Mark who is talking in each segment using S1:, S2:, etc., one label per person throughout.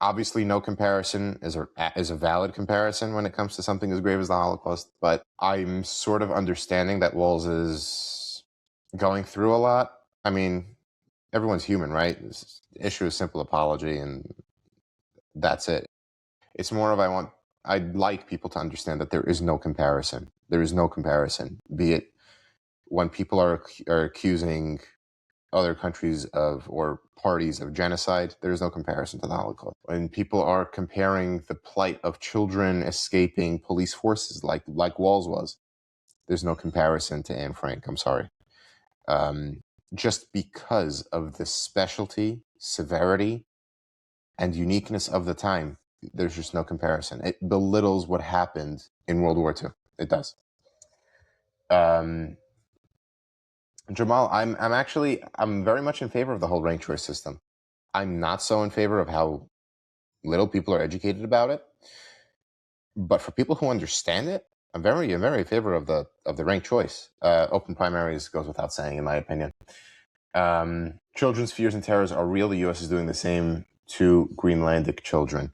S1: Obviously, no comparison is a valid comparison when it comes to something as grave as the Holocaust, but I'm sort of understanding that Walls is going through a lot. I mean, everyone's human, right? Issue a simple apology, and that's it. It's more of I'd like people to understand that there is no comparison. There is no comparison, be it when people are accusing other countries of or parties of genocide. There's no comparison to the Holocaust. When people are comparing the plight of children escaping police forces like Walls was, there's no comparison to Anne Frank. I'm sorry. Just because of the specialty, severity, and uniqueness of the time, there's just no comparison. It belittles what happened in World War II. It does. Jamal, I'm very much in favor of the whole ranked choice system. I'm not so in favor of how little people are educated about it. But for people who understand it, I'm very in favor of the ranked choice. Open primaries goes without saying, in my opinion. Children's fears and terrors are real. The U.S. is doing the same to Greenlandic children.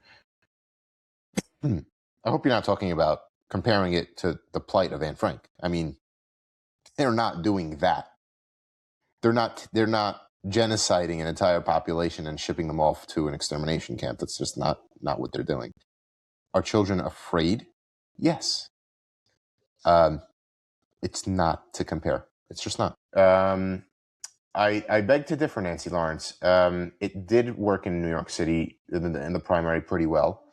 S1: I hope you're not talking about comparing it to the plight of Anne Frank. I mean, they're not doing that. They're not genociding an entire population and shipping them off to an extermination camp. That's just not what they're doing. Are children afraid? Yes. It's not to compare. It's just not. I beg to differ, Nancy Lawrence. It did work in New York City in the primary pretty well.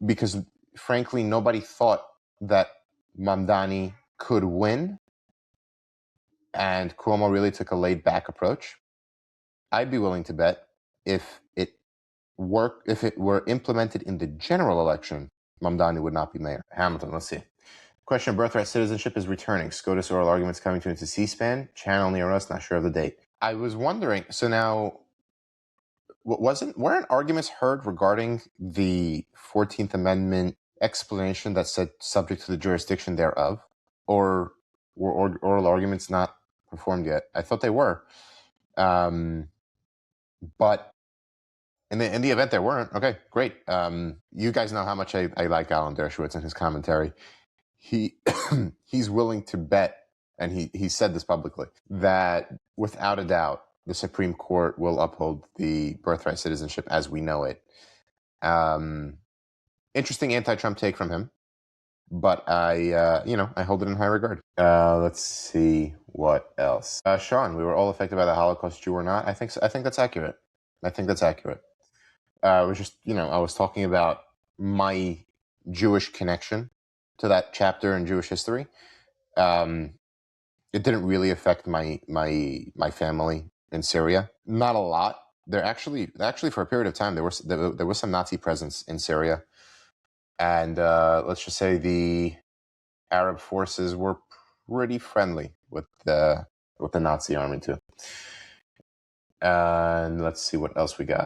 S1: Because frankly, nobody thought that Mamdani could win, and Cuomo really took a laid-back approach. I'd be willing to bet if it were implemented in the general election, Mamdani would not be mayor. Hamilton, let's see. Question: Birthright citizenship is returning. SCOTUS oral arguments coming to into C-SPAN. Channel near us, not sure of the date. I was wondering, so now, weren't arguments heard regarding the 14th Amendment explanation that said subject to the jurisdiction thereof? Or were oral arguments not performed yet? I thought they were. But in the event there weren't, okay, great. You guys know how much I like Alan Dershowitz and his commentary. He's willing to bet, and he said this publicly, that without a doubt the Supreme Court will uphold the birthright citizenship as we know it. Interesting anti-Trump take from him, but I hold it in high regard. Let's see what else. Sean, we were all affected by the Holocaust, Jew or not. I think that's accurate. I was just, I was talking about my Jewish connection to that chapter in Jewish history. It didn't really affect my family in Syria. Not a lot. There actually for a period of time there was some Nazi presence in Syria, and let's just say the Arab forces were pretty friendly with the Nazi army too. And let's see what else we got.